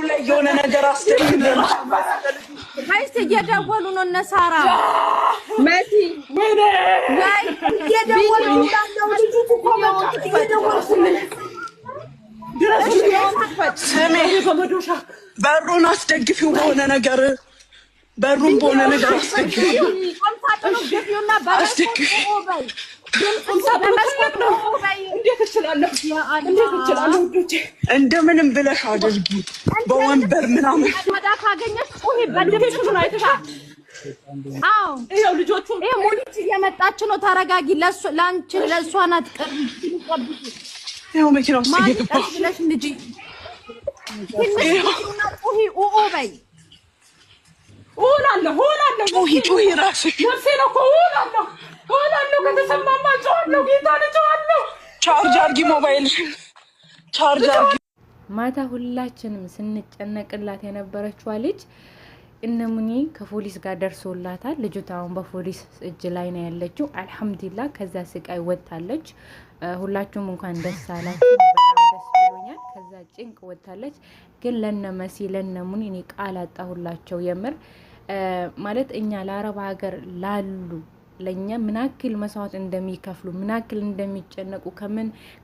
ላይ የሆነ ነገር አስተካክለን ጋይስ እየደወሉ ነው እነ ሳራ መሲ ወይኔ ጋይ እየደወሉ ነው ልጅቱ ኮመንት እየደወሉ ስሜ በመዶሻ በሩን አስደግፊው በሆነ ነገር በሩን በሆነ ነገር አስደግፊው እንደምንም ብለሽ አድርጊ በወንበር ምናምን ካገኘሽ ቁሂ በድምጽ ነው አይተሻ አዎ ይሄው ልጆቹ ይሄ ሙሊት እየመጣች ነው ታረጋጊ ለአንቺ ለሷ ናት ቀርብ ይሄው መኪና ውስጥ እየገባሁ ማለሽ ልጅ ቁሂ ኦኦ በይ ሆላለሁ ጩሂ ራስሽ ነፍሴ ነው እኮ ሆላለሁ ከተሰማማ ጮሃለሁ ጌታ ልጆሃለሁ ቻርጅ አድርጊ ሞባይልሽን ቻርጅ አድርጊ ማታ ሁላችንም ስንጨነቅላት የነበረችዋ ልጅ እነሙኒ ከፖሊስ ጋር ደርሶላታል። ልጅቷ አሁን በፖሊስ እጅ ላይ ነው ያለችው። አልሐምዱሊላህ ከዛ ስቃይ ወጣለች። ሁላችሁም እንኳን ደስ አላችሁ። በጣም ደስ ብሎኛል። ከዛ ጭንቅ ወጣለች። ግን ለነመሲ ለነሙኒ እኔ ቃል አጣሁላቸው የምር ማለት እኛ ለአረብ ሀገር ላሉ ለኛ ምናክል መስዋዕት እንደሚከፍሉ ምናክል እንደሚጨነቁ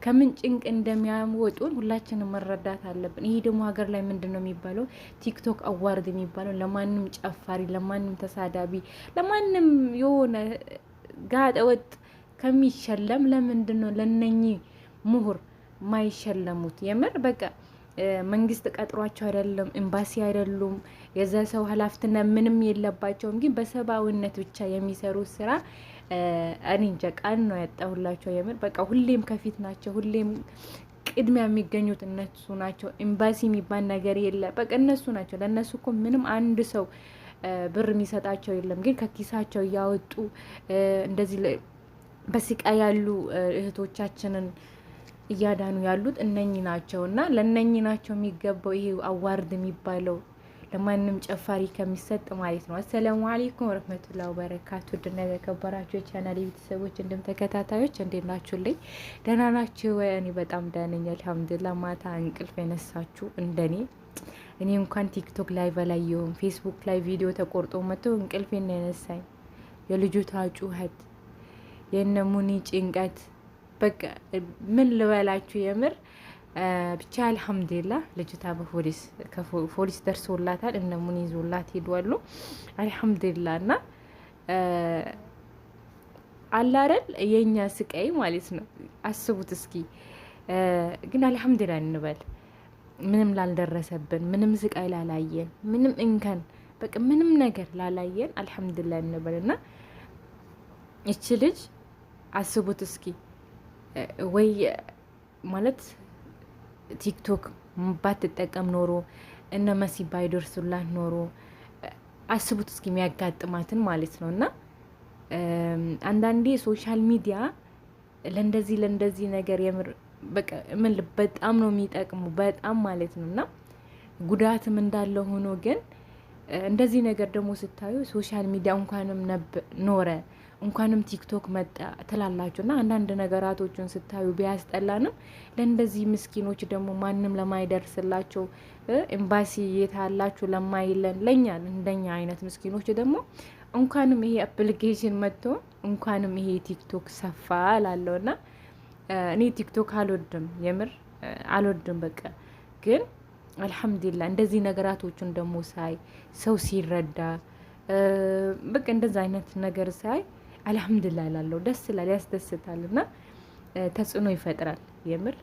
ከምን ጭንቅ እንደሚያወጡን ሁላችንም መረዳት አለብን። ይሄ ደግሞ ሀገር ላይ ምንድነው የሚባለው ቲክቶክ አዋርድ የሚባለው ለማንም ጨፋሪ ለማንም ተሳዳቢ ለማንም የሆነ ጋጠወጥ ከሚሸለም ለምንድነው ለነኚህ ምሁር ማይሸለሙት? የምር በቃ መንግስት ቀጥሯቸው አይደለም ኤምባሲ አይደሉም የዛ ሰው ኃላፊነት ምንም የለባቸውም። ግን በሰባዊነት ብቻ የሚሰሩ ስራ እኔ እንጃ ቃል ነው ያጣሁላቸው። የምር በቃ ሁሌም ከፊት ናቸው። ሁሌም ቅድሚያ የሚገኙት እነሱ ናቸው። ኤምባሲ የሚባል ነገር የለ በቃ እነሱ ናቸው። ለነሱ እኮ ምንም አንድ ሰው ብር የሚሰጣቸው የለም። ግን ከኪሳቸው እያወጡ እንደዚህ በስቃይ ያሉ እህቶቻችንን እያዳኑ ያሉት እነኚህ ናቸው። እና ለነኚህ ናቸው የሚገባው ይሄ አዋርድ የሚባለው ለማንም ጨፋሪ ከሚሰጥ ማለት ነው። አሰላሙ አለይኩም ወራህመቱላሂ ወበረካቱ። ድና የተከበራችሁ የቻናሌ ቤተሰቦች እንድም ተከታታዮች እንዴት ናችሁልኝ? ደህና ናችሁ ወይ? እኔ በጣም ደህና ነኝ አልሐምዱሊላህ። ማታ እንቅልፍ የነሳችሁ እንደኔ እኔ እንኳን ቲክቶክ ላይ በላየሁም ፌስቡክ ላይ ቪዲዮ ተቆርጦ መጥቶ እንቅልፌን ነው የነሳኝ። የልጅቷ ጩኸት የነሙኒ ጭንቀት በቃ ምን ልበላችሁ የምር ብቻ አልሐምዱሊላህ ልጅቷ ፖሊስ ደርሶላታል። እነሙኒ ይዞላት ሄዷሉ አልሐምዱሊላህ። እና አላረል የኛ ስቃይ ማለት ነው። አስቡት እስኪ ግን አልሐምዱሊላህ እንበል ምንም ላልደረሰብን ምንም ስቃይ ላላየን ምንም እንከን በቃ ምንም ነገር ላላየን አልሐምዱሊላህ እንበልና እቺ ልጅ አስቡት እስኪ ወይ ማለት ቲክቶክ ባትጠቀም ኖሮ እነ መሲ ባይደርሱላት ኖሮ አስቡት እስኪ የሚያጋጥማትን ማለት ነው። እና አንዳንዴ ሶሻል ሚዲያ ለእንደዚህ ነገር የምር በቃ ምን በጣም ነው የሚጠቅሙ በጣም ማለት ነው። እና ጉዳትም እንዳለ ሆኖ ግን እንደዚህ ነገር ደግሞ ስታዩ ሶሻል ሚዲያ እንኳንም ኖረ እንኳንም ቲክቶክ መጣ ትላላችሁና አንዳንድ ነገራቶችን ስታዩ ቢያስጠላንም ለእንደዚህ ምስኪኖች ደግሞ ማንም ለማይደርስላቸው ኤምባሲ የታላችሁ ለማይለን ለኛ እንደኛ አይነት ምስኪኖች ደግሞ እንኳንም ይሄ አፕሊኬሽን መጥቶ እንኳንም ይሄ ቲክቶክ ሰፋ ላለውና እኔ ቲክቶክ አልወድም የምር አልወድም። በቃ ግን አልሐምዱሊላህ እንደዚህ ነገራቶችን ደግሞ ሳይ ሰው ሲረዳ በቃ እንደዛ አይነት ነገር ሳይ አልሐምዱሊላህ ላለው ደስ ይላል ያስደስታል። እና ተጽዕኖ ይፈጥራል የምር።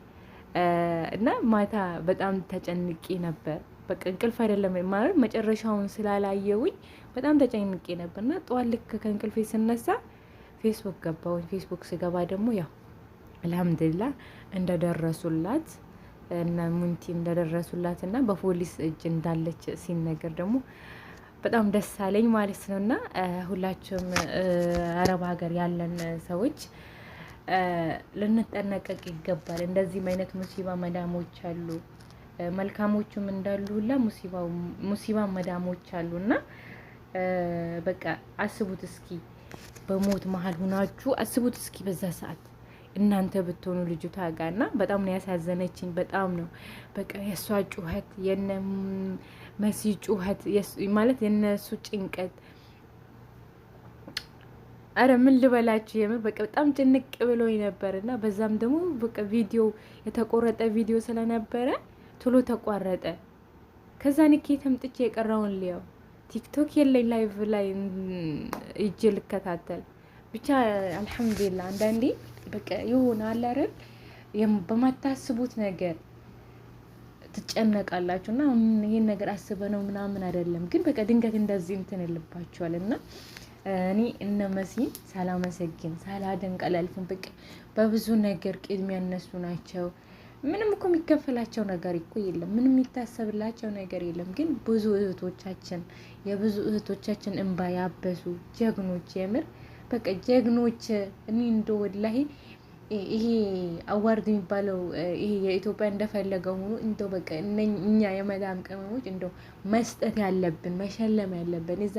እና ማታ በጣም ተጨንቄ ነበር። በቃ እንቅልፍ አይደለም ማለት መጨረሻውን ስላላየውኝ በጣም ተጨንቄ ነበርና ጧት ልክ ከእንቅልፌ ስነሳ ፌስቡክ ገባሁኝ። ፌስቡክ ስገባ ደግሞ ያው አልሐምዱሊላህ እንደደረሱላት እና ሙንቲ እንደደረሱላት እና በፖሊስ እጅ እንዳለች ሲነገር ደግሞ በጣም ደስ አለኝ ማለት ነውና ሁላችሁም አረብ ሀገር ያለን ሰዎች ልንጠነቀቅ ይገባል። እንደዚህ አይነት ሙሲባ መዳሞች አሉ። መልካሞቹም እንዳሉ ሁላ ሙሲባ መዳሞች አሉና በቃ አስቡት እስኪ በሞት መሀል ሆናችሁ አስቡት እስኪ በዛ ሰዓት እናንተ ብትሆኑ ልጅቷ ጋርና በጣም ነው ያሳዘነችኝ። በጣም ነው በቃ የእሷ ጩኸት፣ የነ መሲ ጩኸት ማለት የነሱ ጭንቀት። አረ ምን ልበላችሁ የምር በቃ በጣም ጭንቅ ብሎኝ ነበርና በዛም ደግሞ በቃ ቪዲዮ የተቆረጠ ቪዲዮ ስለነበረ ቶሎ ተቋረጠ። ከዛ ንኬ ተምጥቼ የቀረውን ሊያው ቲክቶክ የለኝ ላይቭ ላይ እጅ ልከታተል ብቻ አልሐምዱሊላህ። አንዳንዴ በቃ ይሆን አለ አይደል በማታስቡት ነገር ትጨነቃላችሁ እና ይሄን ነገር አስበነው ምናምን አይደለም፣ ግን በቃ ድንገት እንደዚህ እንትን ይልባችኋል። እና እኔ እነ መሲን ሳላመሰግን ሳላደንቅ አላልፍም። በቃ በብዙ ነገር ቅድሚያ እነሱ ናቸው። ምንም እኮ የሚከፈላቸው ነገር እኮ የለም፣ ምንም የሚታሰብላቸው ነገር የለም። ግን ብዙ እህቶቻችን የብዙ እህቶቻችን እንባ ያበሱ ጀግኖች፣ የምር በቃ ጀግኖች። እኔ እንደ ወላሂ ይሄ አዋርድ የሚባለው ይሄ የኢትዮጵያ እንደፈለገው ሆኖ እንደው በቃ እኛ የመዳም ቅመሞች እንደው መስጠት ያለብን መሸለም ያለብን እዛ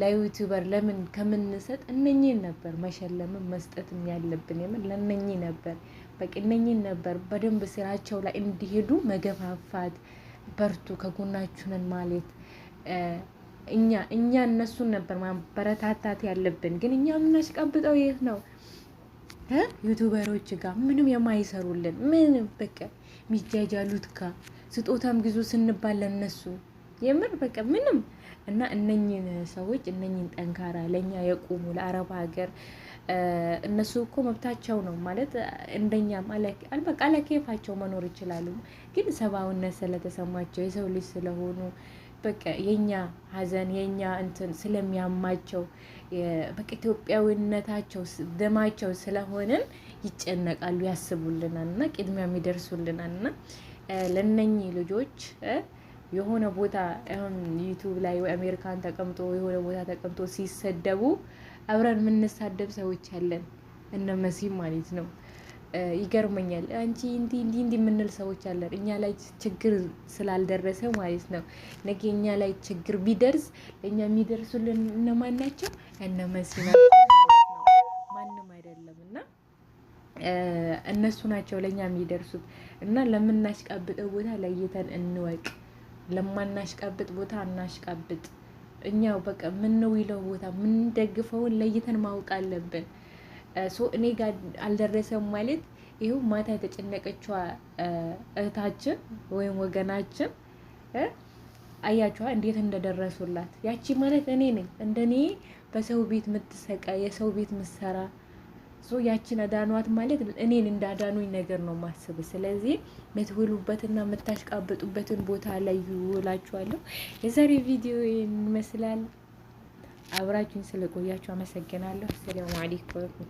ለዩቲዩበር ለምን ከምንሰጥ እነኚህን ነበር መሸለምን መስጠትም ያለብን። የምን ለእነኚህ ነበር በቃ እነኚህን ነበር በደንብ ስራቸው ላይ እንዲሄዱ መገፋፋት፣ በርቱ ከጎናችሁ ነን ማለት እኛ እነሱን ነበር ማበረታታት ያለብን። ግን እኛ የምናስቀብጠው የት ነው? ዩቱበሮች ጋር ምንም የማይሰሩልን ምንም በቃ የሚጃጃሉት ጋር ስጦታም ግዙ ስንባል ለነሱ የምር በቃ ምንም እና እነኚህን ሰዎች እነኚህን ጠንካራ ለኛ የቆሙ ለአረብ ሀገር እነሱ እኮ መብታቸው ነው ማለት እንደኛ በቃ አለኬፋቸው መኖር ይችላሉ። ግን ሰብአዊነት ስለተሰማቸው የሰው ልጅ ስለሆኑ በቃ የኛ ሀዘን የኛ እንትን ስለሚያማቸው በቃ ኢትዮጵያዊነታቸው ደማቸው ስለሆነን ይጨነቃሉ፣ ያስቡልናል እና ቅድሚያ የሚደርሱልናል። እና ለነኚህ ልጆች የሆነ ቦታ አሁን ዩቲዩብ ላይ ወይ አሜሪካን ተቀምጦ የሆነ ቦታ ተቀምጦ ሲሰደቡ አብረን የምንሳደብ ሰዎች አለን፣ እነ መሲ ማለት ነው። ይገርመኛል። አንቺ እንዲ የምንል ሰዎች አለን። እኛ ላይ ችግር ስላልደረሰ ማለት ነው። ነገ እኛ ላይ ችግር ቢደርስ ለእኛ የሚደርሱልን እነማን ናቸው? እነ መሲ ናቸው፣ ማንም አይደለም። እና እነሱ ናቸው ለእኛ የሚደርሱት። እና ለምናሽቃብጠው ቦታ ለይተን እንወቅ። ለማናሽቃብጥ ቦታ እናሽቃብጥ። እኛው በቃ ምንውለው ቦታ ምንደግፈውን ለይተን ማወቅ አለብን። እኔ ጋር አልደረሰም ማለት ይኸው ማታ የተጨነቀችዋ እህታችን ወይም ወገናችን አያችኋ እንዴት እንደደረሱላት። ያቺ ማለት እኔ ነኝ። እንደኔ በሰው ቤት የምትሰቃ የሰው ቤት ምሰራ ያቺን አዳኗት ማለት እኔን እንዳዳኑኝ ነገር ነው ማስብ። ስለዚህ የምትውሉበትና የምታሽቃበጡበትን ቦታ ላይ ይውላችኋለሁ። የዛሬ ቪዲዮ ይመስላል። አብራችሁን ስለቆያችሁ አመሰግናለሁ። ሰላም አለይኩም።